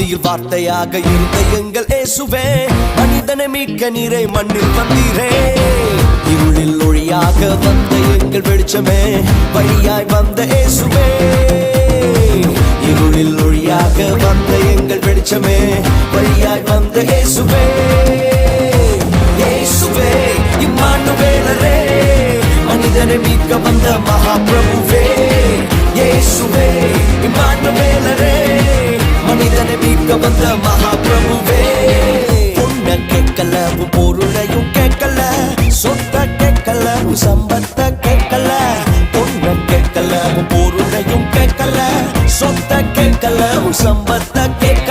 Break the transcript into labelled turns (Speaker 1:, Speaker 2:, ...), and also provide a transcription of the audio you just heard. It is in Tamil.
Speaker 1: ஆதியில் வார்த்தையாக இருந்த எங்கள் இயேசுவே, மனிதனை மீட்க நீரை மண்ணில் வந்தீரே. இருளில் ஒளியாக வந்த எங்கள் வெளிச்சமே, வழியாய் வந்த இயேசுவே. இருளில் ஒளியாக வந்த எங்கள் வெளிச்சமே, வழியாய் வந்த இயேசுவே. இயேசுவே இம்மானுவேலரே, மனிதனை மீட்க வந்த மகாபிரபுவே. இயேசுவே இம்மானுவேலரே, மனிதனை மீட்க வந்த மகாபிரபுவே. பொண்ண கேட்கல பொருளையும் கேட்கல, சொத்த கேட்கல சம்பத்த கேட்கல. பொண்ண கேட்கல பொருளையும் கேட்கல, சொத்த கேட்கல சம்பத்த கேட்கல.